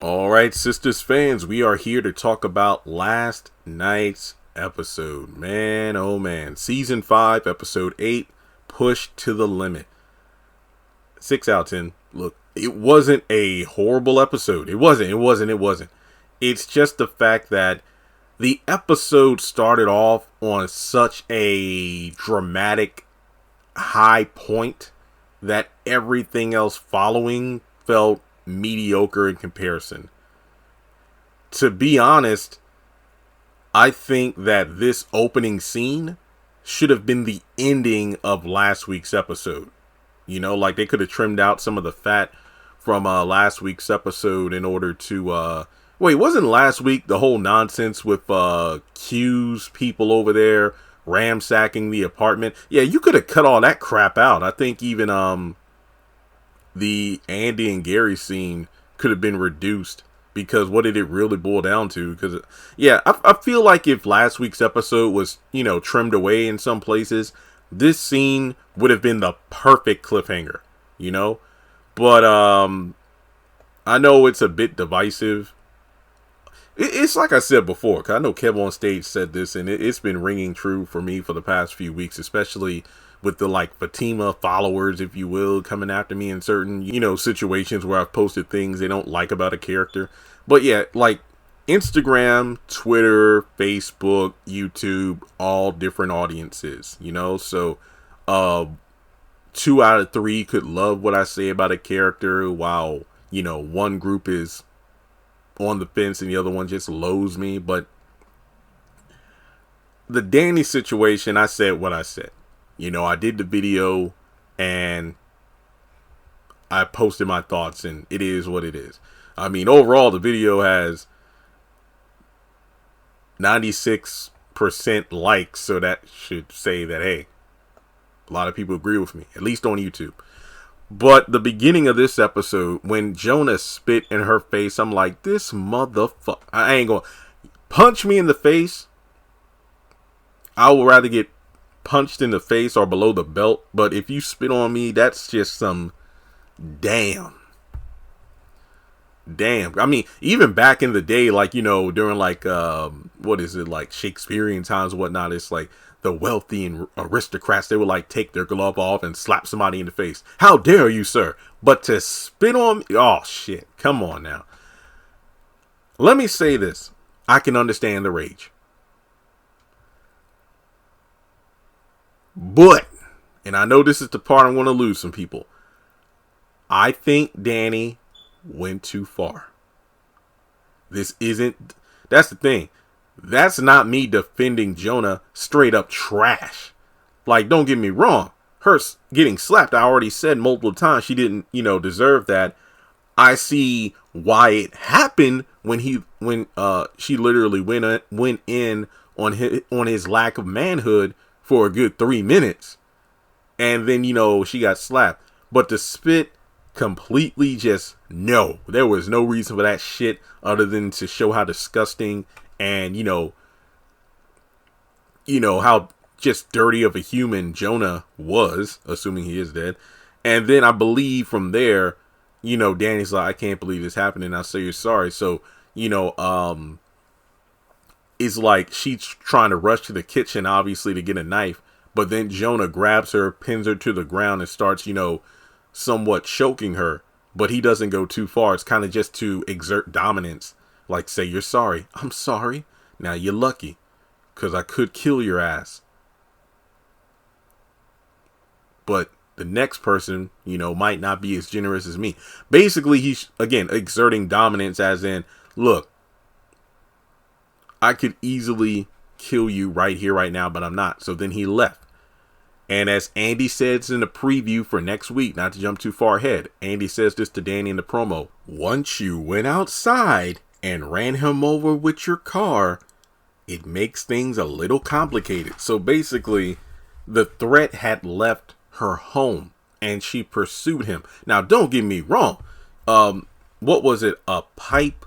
All right, Sistas fans, we are here to talk about last night's episode. Man, oh man. Season 5, Episode 8, Push to the Limit. 6 out of 10. Look, it wasn't a horrible episode. It wasn't. It's just the fact that the episode started off on such a dramatic high point that everything else following felt mediocre in comparison. To be honest, I think that this opening scene should have been the ending of last week's episode. You know, like they could have trimmed out some of the fat from last week's episode in order to wait, wasn't last week the whole nonsense with Q's people over there ransacking the apartment? Yeah, you could have cut all that crap out. I think even the Andy and Gary scene could have been reduced, because what did it really boil down to? Because yeah, I feel like if last week's episode was, trimmed away in some places, this scene would have been the perfect cliffhanger, but I know it's a bit divisive. It's like I said before, because I know Kev on stage said this, and it's been ringing true for me for the past few weeks, especially with the Zatima followers, if you will, coming after me in certain, situations where I've posted things they don't like about a character. But yeah, like Instagram, Twitter, Facebook, YouTube, all different audiences, so 2 out of 3 could love what I say about a character, while, one group is on the fence and the other one just loathes me. But the Danny situation, I said what I said. I did the video and I posted my thoughts, and it is what it is. I mean, overall, the video has 96% likes, so that should say that, hey, a lot of people agree with me, at least on YouTube. But the beginning of this episode, when Jonah spit in her face, I'm like, this motherfucker, I ain't gonna punch me in the face. I would rather get punched in the face or below the belt, but if you spit on me, that's just some damn. I mean, even back in the day, like, during what is it, like Shakespearean times and whatnot, it's like the wealthy and aristocrats, they would like take their glove off and slap somebody in the face. How dare you, sir? But to spit on me, oh shit, come on now. Let me say this, I can understand the rage. But, and I know this is the part I'm going to lose some people, I think Danny went too far. That's the thing. That's not me defending Jonah straight up trash. Like, don't get me wrong. Her getting slapped, I already said multiple times she didn't, deserve that. I see why it happened when she literally went in on his lack of manhood for a good 3 minutes. And then, she got slapped. But the spit, completely just no. There was no reason for that shit other than to show how disgusting and, how just dirty of a human Jonah was, assuming he is dead. And then I believe from there, Danny's like, I can't believe this happened, and I'll say you're sorry. So, it's like she's trying to rush to the kitchen, obviously, to get a knife. But then Jonah grabs her, pins her to the ground, and starts, somewhat choking her. But he doesn't go too far. It's kind of just to exert dominance. Like, say you're sorry. I'm sorry. Now you're lucky, because I could kill your ass. But the next person, might not be as generous as me. Basically, he's, again, exerting dominance, as in, look, I could easily kill you right here, right now, but I'm not. So then he left. And as Andy says in the preview for next week, not to jump too far ahead, Andy says this to Danny in the promo. Once you went outside and ran him over with your car, it makes things a little complicated. So basically, the threat had left her home and she pursued him. Now, don't get me wrong. What was it? A pipe,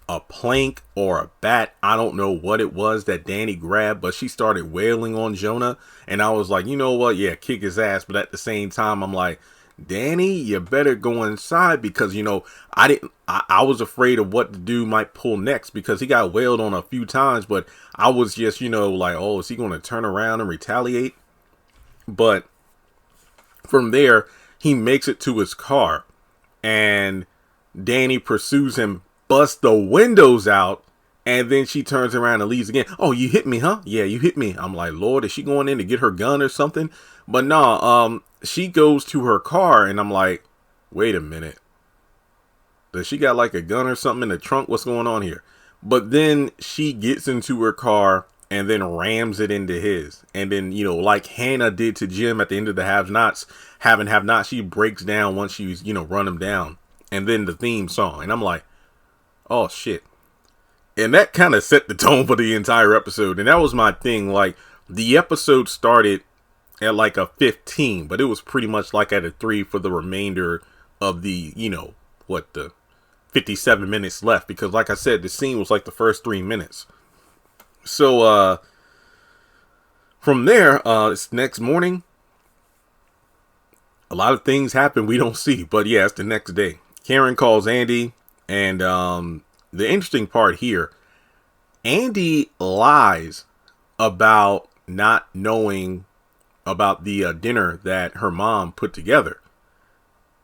a plank, or a bat? I don't know what it was that Danny grabbed, but she started wailing on Jonah. And I was like, you know what? Yeah, kick his ass. But at the same time, I'm like, Danny, you better go inside because, I was afraid of what the dude might pull next because he got wailed on a few times, but I was just, like, oh, is he going to turn around and retaliate? But from there, he makes it to his car and Danny pursues him, busts the windows out, and then she turns around and leaves again. Oh, you hit me, huh? Yeah, you hit me. I'm like, Lord, is she going in to get her gun or something? But no, she goes to her car and I'm like, wait a minute. Does she got like a gun or something in the trunk? What's going on here? But then she gets into her car and then rams it into his. And then, like Hannah did to Jim at the end of the have nots, she breaks down once she's, run him down. And then the theme song. And I'm like, oh shit. And that kind of set the tone for the entire episode. And that was my thing. Like, the episode started at like a 15, but it was pretty much like at a 3 for the remainder of the, the 57 minutes left. Because like I said, the scene was like the first 3 minutes. So, from there, it's next morning. A lot of things happen we don't see, but yeah, it's the next day. Karen calls Andy, and the interesting part here, Andy lies about not knowing about the dinner that her mom put together,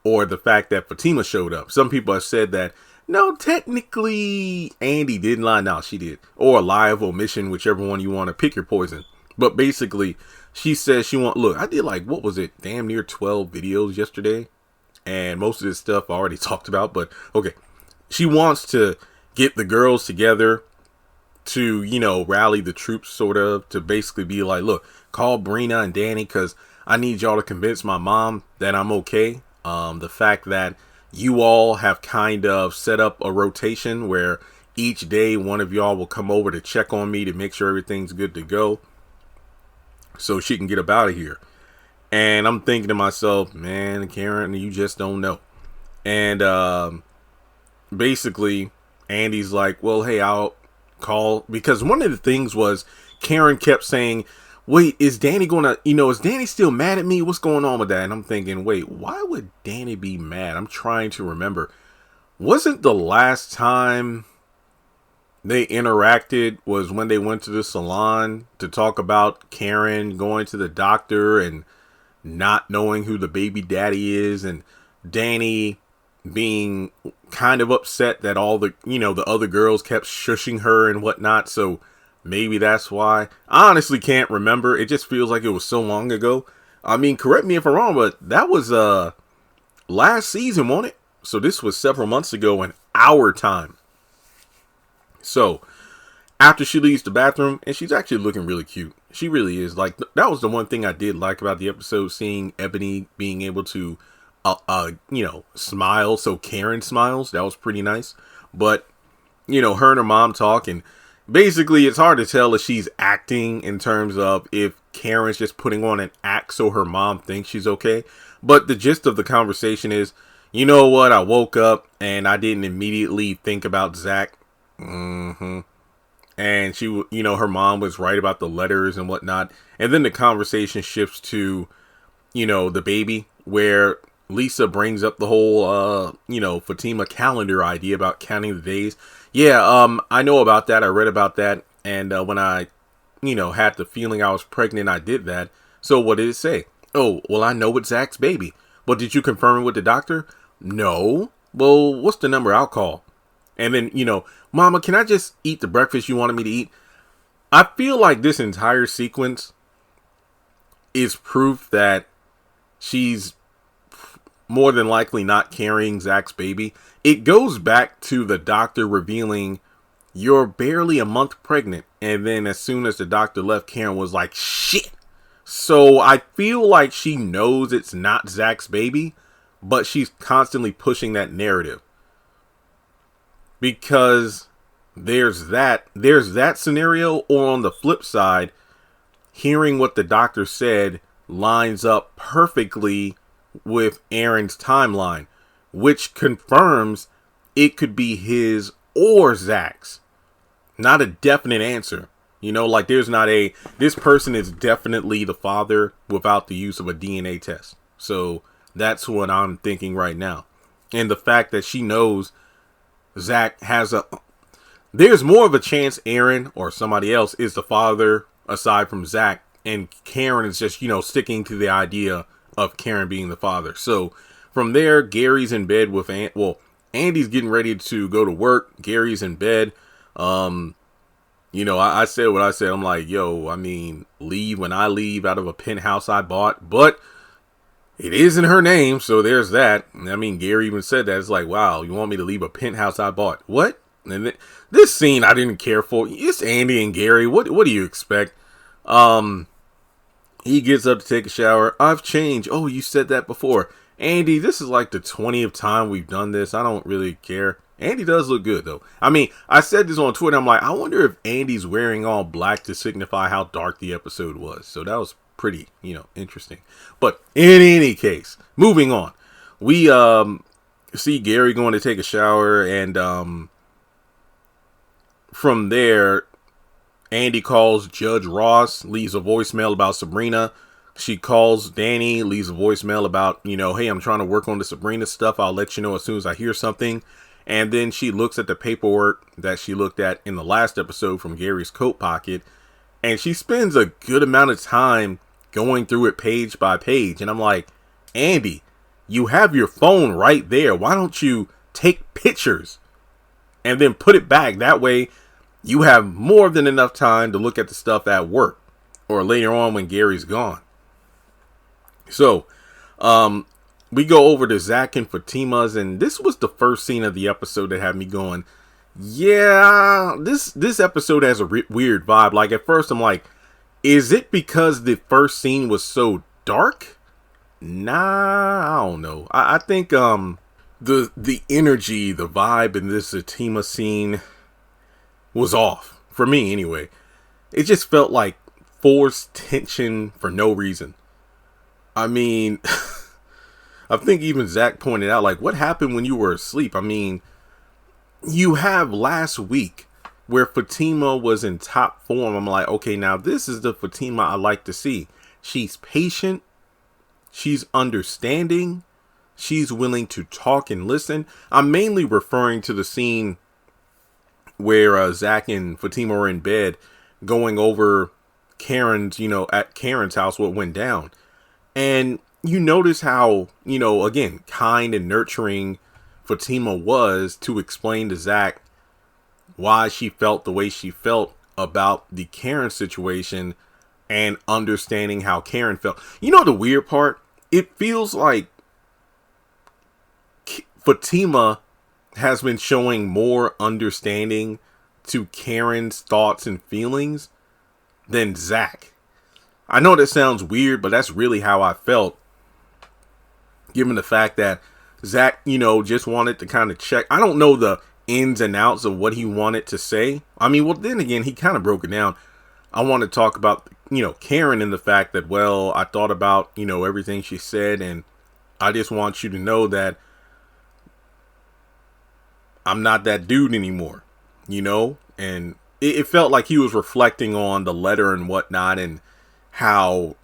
or the fact that Fatima showed up. Some people have said that, no, technically Andy didn't lie. No, she did. Or a lie of omission, whichever one you want to pick your poison. But basically, she says look, I did like, what was it? Damn near 12 videos yesterday. And most of this stuff I already talked about, but okay. She wants to get the girls together to, rally the troops, sort of, to basically be like, look, call Brina and Danny because I need y'all to convince my mom that I'm okay. The fact that you all have kind of set up a rotation where each day one of y'all will come over to check on me to make sure everything's good to go so she can get up out of here. And I'm thinking to myself, man, Karen, you just don't know. And basically, Andy's like, well, hey, I'll call. Because one of the things was Karen kept saying, wait, is Danny is Danny still mad at me? What's going on with that? And I'm thinking, wait, why would Danny be mad? I'm trying to remember. Wasn't the last time they interacted was when they went to the salon to talk about Karen going to the doctor and not knowing who the baby daddy is, and Danny being kind of upset that all the, the other girls kept shushing her and whatnot. So maybe that's why. I honestly can't remember. It just feels like it was so long ago. I mean, correct me if I'm wrong, but that was last season, wasn't it? So this was several months ago in our time. So after she leaves the bathroom, and she's actually looking really cute. She really is. Like, that was the one thing I did like about the episode, seeing Ebony being able to, smile. So Karen smiles. That was pretty nice. But, her and her mom talk, and basically it's hard to tell if she's acting in terms of if Karen's just putting on an act so her mom thinks she's okay. But the gist of the conversation is, you know what? I woke up and I didn't immediately think about Zach. And she, her mom was right about the letters and whatnot. And then the conversation shifts to, the baby, where Lisa brings up the whole, Fatima calendar idea about counting the days. Yeah, I know about that. I read about that. And when I, had the feeling I was pregnant, I did that. So what did it say? Oh, well, I know it's Zach's baby. But did you confirm it with the doctor? No. Well, what's the number I'll call? And then, Mama, can I just eat the breakfast you wanted me to eat? I feel like this entire sequence is proof that she's more than likely not carrying Zach's baby. It goes back to the doctor revealing, you're barely a month pregnant. And then as soon as the doctor left, Karen was like, shit. So I feel like she knows it's not Zach's baby, but she's constantly pushing that narrative. Because there's that scenario, or on the flip side, hearing what the doctor said lines up perfectly with Aaron's timeline, which confirms it could be his or Zach's. Not a definite answer. Like there's not this person is definitely the father without the use of a DNA test. So That's what I'm thinking right now. And the fact that she knows Zach has there's more of a chance Aaron or somebody else is the father aside from Zach, and Karen is just, sticking to the idea of Karen being the father. So from there, Gary's in bed with Andy's getting ready to go to work. Gary's in bed. I said what I said. I'm like, leave when I leave out of a penthouse I bought, but it is in her name, so there's that. Gary even said that. It's like, wow, you want me to leave a penthouse I bought? What? And this scene I didn't care for. It's Andy and Gary. What do you expect? He gets up to take a shower. I've changed. Oh, you said that before. Andy, this is like the 20th time we've done this. I don't really care. Andy does look good, though. I said this on Twitter. I'm like, I wonder if Andy's wearing all black to signify how dark the episode was. So that was pretty, interesting. But in any case, moving on. We see Gary going to take a shower, and from there, Andy calls Judge Ross, leaves a voicemail about Sabrina. She calls Danny, leaves a voicemail about, hey, I'm trying to work on the Sabrina stuff. I'll let you know as soon as I hear something. And then she looks at the paperwork that she looked at in the last episode from Gary's coat pocket. And she spends a good amount of time going through it page by page. And I'm like, Andy, you have your phone right there. Why don't you take pictures and then put it back? That way you have more than enough time to look at the stuff at work or later on when Gary's gone. So, we go over to Zach and Fatima's, and this was the first scene of the episode that had me going, yeah, this episode has a weird vibe. Like, at first I'm like, is it because the first scene was so dark? Nah, I don't know. I think the energy, the vibe in this Zatima scene was off. For me, anyway. It just felt like forced tension for no reason. I think even Zach pointed out, like, what happened when you were asleep? You have last week where Fatima was in top form. I'm like, okay, now this is the Fatima I like to see. She's patient. She's understanding. She's willing to talk and listen. I'm mainly referring to the scene where Zach and Fatima are in bed going over Karen's, at Karen's house, what went down. And you notice how, again, kind and nurturing Fatima was to explain to Zach why she felt the way she felt about the Karen situation and understanding how Karen felt. The weird part? It feels like Fatima has been showing more understanding to Karen's thoughts and feelings than Zach. I know that sounds weird, but that's really how I felt. Given the fact that Zach, just wanted to kind of check. I don't know the ins and outs of what he wanted to say. Then again, he kind of broke it down. I want to talk about, Karen and the fact that, I thought about, everything she said. And I just want you to know that I'm not that dude anymore, and it felt like he was reflecting on the letter and whatnot and how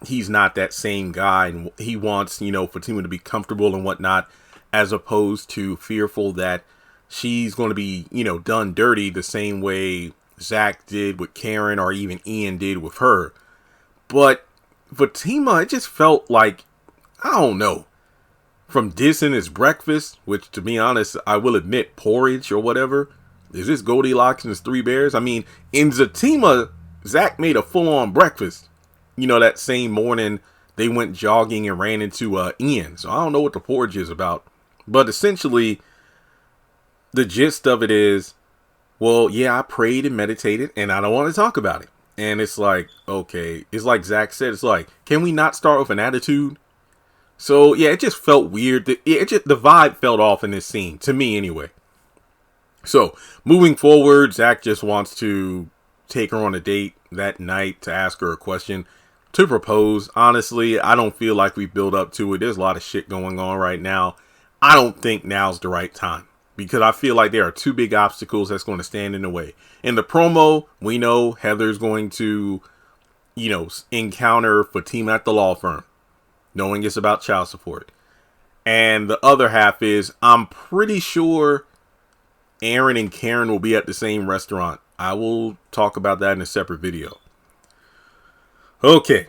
he's not that same guy, and he wants, Fatima to be comfortable and whatnot, as opposed to fearful that she's going to be, done dirty the same way Zach did with Karen or even Ian did with her. But Fatima, it just felt like, I don't know, from dissing his breakfast, which to be honest, I will admit, porridge or whatever. Is this Goldilocks and his Three Bears? In Zatima, Zach made a full-on breakfast. That same morning they went jogging and ran into Ian. So I don't know what the porridge is about. But essentially, the gist of it is, I prayed and meditated and I don't want to talk about it. And it's like, okay, it's like Zach said, it's like, can we not start with an attitude? So yeah, it just felt weird. The vibe felt off in this scene, to me anyway. So moving forward, Zach just wants to take her on a date that night to ask her a question, to propose. Honestly, I don't feel like we build up to it. There's a lot of shit going on right now. I don't think now's the right time, because I feel like there are two big obstacles that's going to stand in the way. In the promo, we know Heather's going to, encounter Fatima at the law firm. knowing it's about child support. And the other half is, I'm pretty sure Aaron and Karen will be at the same restaurant. I will talk about that in a separate video. Okay,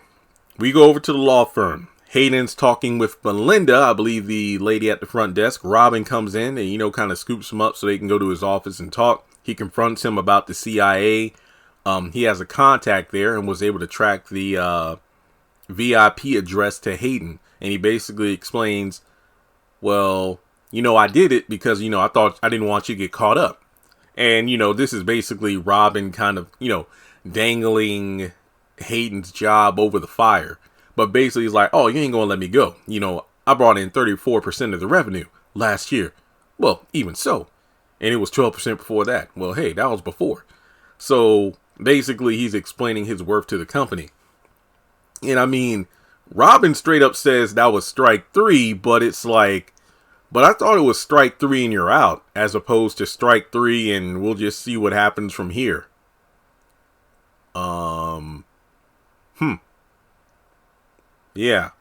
we go over to the law firm. Hayden's talking with Melinda, I believe the lady at the front desk. Robin comes in and, kind of scoops him up so they can go to his office and talk. He confronts him about the CIA. He has a contact there and was able to track the VIP address to Hayden. And he basically explains, well, I did it because, I thought I didn't want you to get caught up. And, this is basically Robin kind of, dangling Hayden's job over the fire. But basically he's like, oh, you ain't gonna let me go. I brought in 34% of the revenue last year. Well, even so. And it was 12% before that. Well, hey, that was before. So basically he's explaining his worth to the company. And I mean, Robin straight up says that was strike 3, but it's like, but I thought it was strike 3 and you're out, as opposed to strike 3 and we'll just see what happens from here. Yeah.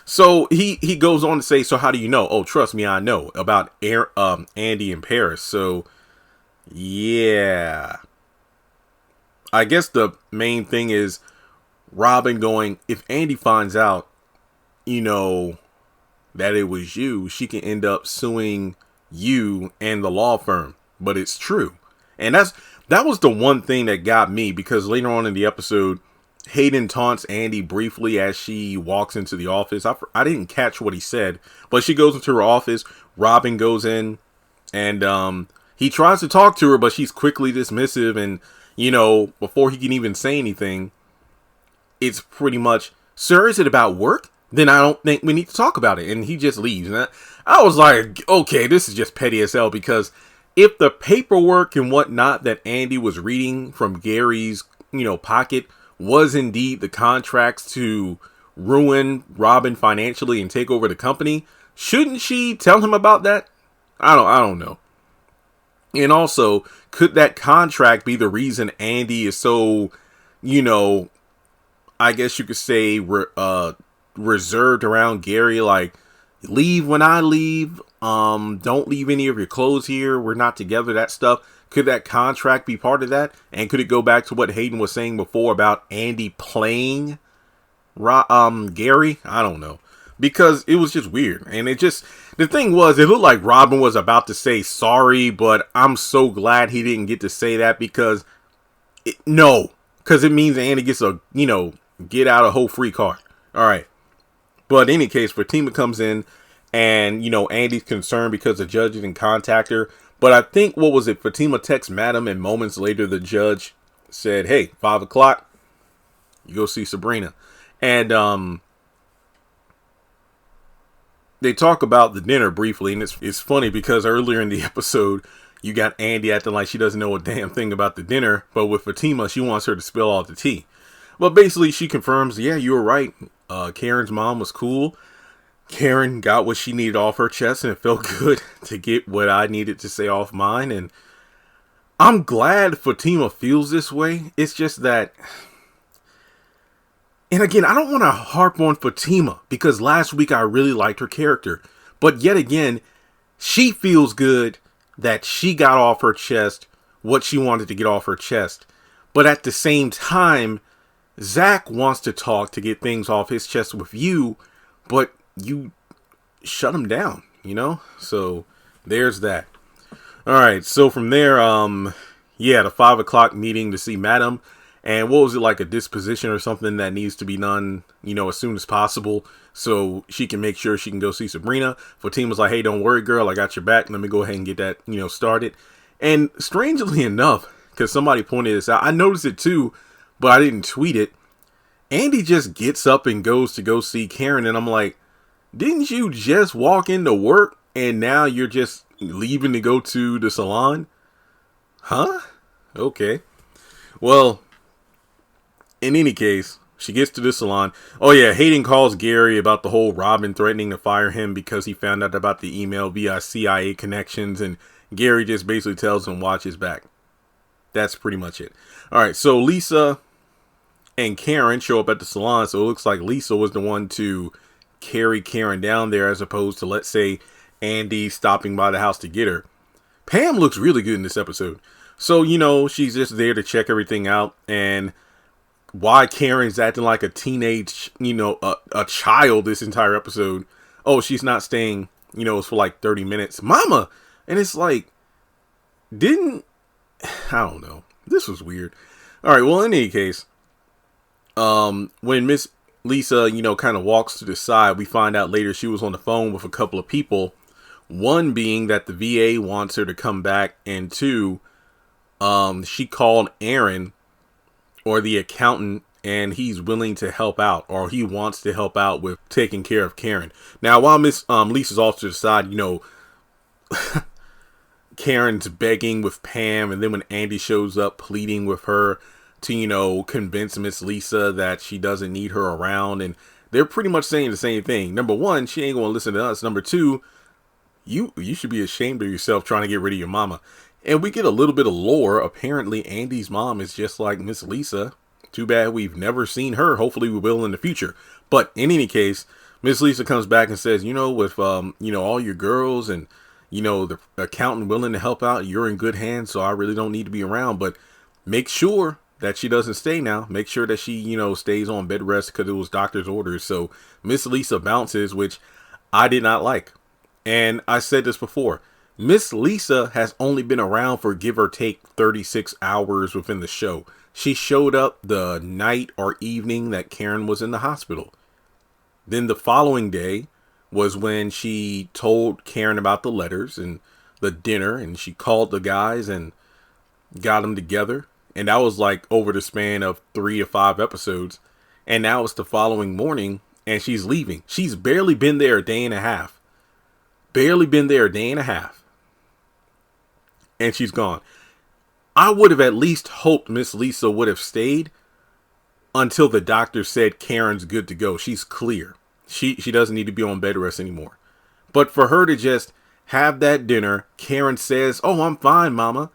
So he goes on to say, so how do you know? Oh, trust me, I know about Andy in Paris. So yeah, I guess the main thing is Robin going, if Andy finds out, that it was you, she can end up suing you and the law firm. But it's true. And that was the one thing that got me, because later on in the episode, Hayden taunts Andy briefly as she walks into the office. I didn't catch what he said, but she goes into her office. Robin goes in and he tries to talk to her, but she's quickly dismissive. And, before he can even say anything, it's pretty much, sir, is it about work? Then I don't think we need to talk about it. And he just leaves. And I was like, okay, this is just petty as hell, because if the paperwork and whatnot that Andy was reading from Gary's, pocket was indeed the contracts to ruin Robin financially and take over the company, shouldn't she tell him about that? I don't know. And also, could that contract be the reason Andy is so, I guess you could say reserved around Gary, like, leave when I leave, don't leave any of your clothes here, we're not together, that stuff. Could that contract be part of that? And could it go back to what Hayden was saying before about Andy playing Gary? I don't know. Because it was just weird. And the thing was, it looked like Robin was about to say sorry, but I'm so glad he didn't get to say that, because it means Andy gets a, get out of whole free card. All right. But in any case, Fatima comes in and, Andy's concerned because the judge didn't contact her. But I think, what was it? Fatima texts Madam, and moments later, the judge said, hey, 5 o'clock, you go see Sabrina. And they talk about the dinner briefly. And it's funny because earlier in the episode, you got Andy acting like she doesn't know a damn thing about the dinner. But with Fatima, she wants her to spill all the tea. But basically, she confirms, yeah, you were right. Karen's mom was cool. Karen got what she needed off her chest, and it felt good to get what I needed to say off mine. And I'm glad Fatima feels this way. It's just that, and again, I don't want to harp on Fatima, because last week I really liked her character. But yet again, she feels good that she got off her chest what she wanted to get off her chest. But at the same time, Zach wants to talk to get things off his chest with you, but you shut him down, So there's that. All right. So from there, the 5 o'clock meeting to see Madam. And what was it, like a disposition or something that needs to be done, as soon as possible, so she can make sure she can go see Sabrina. Fatima's like, hey, don't worry, girl, I got your back. Let me go ahead and get that, started. And strangely enough, because somebody pointed this out, I noticed it too, but I didn't tweet it. Andy just gets up and goes to go see Karen. And I'm like, didn't you just walk into work and now you're just leaving to go to the salon? Huh? Okay. Well, in any case, she gets to the salon. Oh yeah, Hayden calls Gary about the whole Robin threatening to fire him because he found out about the email via CIA connections. And Gary just basically tells him watch his back. That's pretty much it. All right, so Lisa and Karen show up at the salon. So it looks like Lisa was the one to carry Karen down there, as opposed to, let's say, Andy stopping by the house to get her. Pam looks really good in this episode. So, she's just there to check everything out. And why Karen's acting like a teenage, a child this entire episode. Oh, she's not staying, it's for like 30 minutes. Mama! And it's like, I don't know. This was weird. All right, well, in any case, when Miss Lisa, kind of walks to the side, we find out later she was on the phone with a couple of people. One being that the VA wants her to come back, and two, she called Aaron, or the accountant, and he's willing to help out, or he wants to help out with taking care of Karen. Now, while Miss Lisa's off to the side, Karen's begging with Pam, and then when Andy shows up, pleading with her to, convince Miss Lisa that she doesn't need her around, and they're pretty much saying the same thing. Number one, she ain't gonna listen to us. Number two, you should be ashamed of yourself trying to get rid of your mama. And we get a little bit of lore. Apparently, Andy's mom is just like Miss Lisa. Too bad we've never seen her. Hopefully we will in the future. But in any case, Miss Lisa comes back and says, with, all your girls and, the accountant willing to help out, you're in good hands. So I really don't need to be around. But make sure that she doesn't stay now. Make sure that she, stays on bed rest because it was doctor's orders. So Miss Lisa bounces, which I did not like. And I said this before. Miss Lisa has only been around for give or take 36 hours within the show. She showed up the night or evening that Karen was in the hospital. Then the following day was when she told Karen about the letters and the dinner, and she called the guys and got them together. And that was like over the span of 3 to 5 episodes. And now it's the following morning and she's leaving. She's barely been there a day and a half. And she's gone. I would have at least hoped Miss Lisa would have stayed until the doctor said Karen's good to go. She's clear. She doesn't need to be on bed rest anymore. But for her to just have that dinner, Karen says, "Oh, I'm fine, Mama."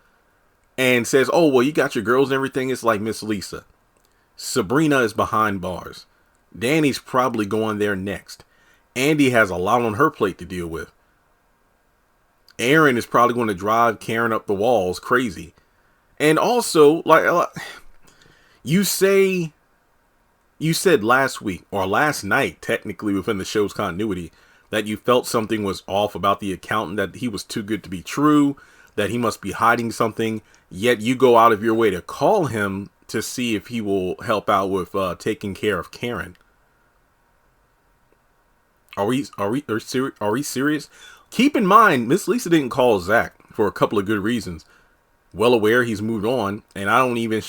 And says, "Oh, well, you got your girls and everything." It's like Miss Lisa. Sabrina is behind bars. Danny's probably going there next. Andy has a lot on her plate to deal with. Aaron is probably going to drive Karen up the walls crazy. And also, like you said last week or last night, technically within the show's continuity, that you felt something was off about the accountant, that he was too good to be true, that he must be hiding something, yet you go out of your way to call him to see if he will help out with taking care of Karen. Are we serious? Keep in mind, Miss Lisa didn't call Zach for a couple of good reasons. Well aware he's moved on, and I don't even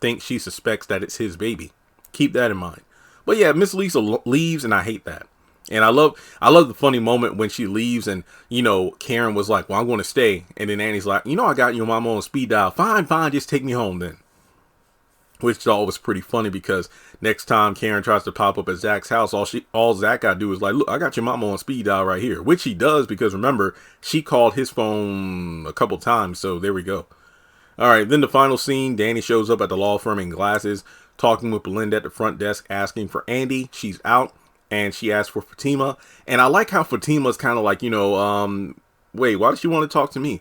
think she suspects that it's his baby. Keep that in mind. But yeah, Miss Lisa leaves, and I hate that. And I love the funny moment when she leaves, and Karen was like, "Well, I'm going to stay," and then Annie's like, "I got your mama on speed dial. Fine, just take me home then." Which was pretty funny because next time Karen tries to pop up at Zach's house, all Zach got to do is like, "Look, I got your mama on speed dial right here," which he does because remember, she called his phone a couple times. So there we go. All right. Then the final scene, Danny shows up at the law firm in glasses, talking with Belinda at the front desk, asking for Andy. She's out and she asks for Fatima. And I like how Fatima's kind of like, wait, why does she want to talk to me?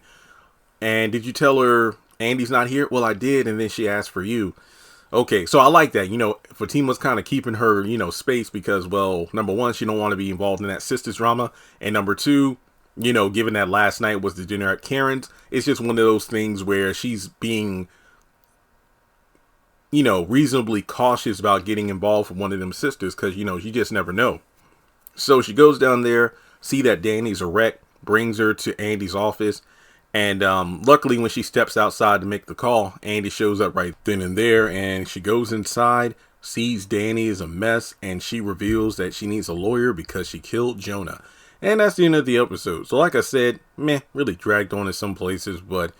And did you tell her Andy's not here? Well, I did. And then she asked for you. Okay, so I like that. Fatima's kind of keeping her, space because, well, number one, she don't want to be involved in that Sistas drama. And number two, given that last night was the dinner at Karen's, it's just one of those things where she's being, reasonably cautious about getting involved with one of them sisters because, you just never know. So she goes down there, see that Danny's a wreck, brings her to Andy's office. And luckily, when she steps outside to make the call, Andy shows up right then and there. And she goes inside, sees Danny is a mess, and she reveals that she needs a lawyer because she killed Jonah. And that's the end of the episode. So like I said, really dragged on in some places, but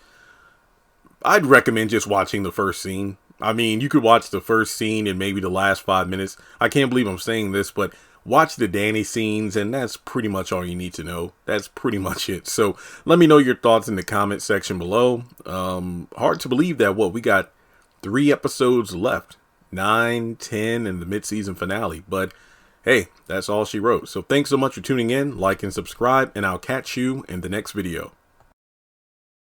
I'd recommend just watching the first scene. I mean, you could watch the first scene and maybe the last 5 minutes. I can't believe I'm saying this, but watch the Danny scenes, and that's pretty much all you need to know. That's pretty much it. So let me know your thoughts in the comment section below. Hard to believe that we got 3 episodes left. 9, 10, and the mid-season finale. But hey, that's all she wrote. So thanks so much for tuning in, like and subscribe, and I'll catch you in the next video.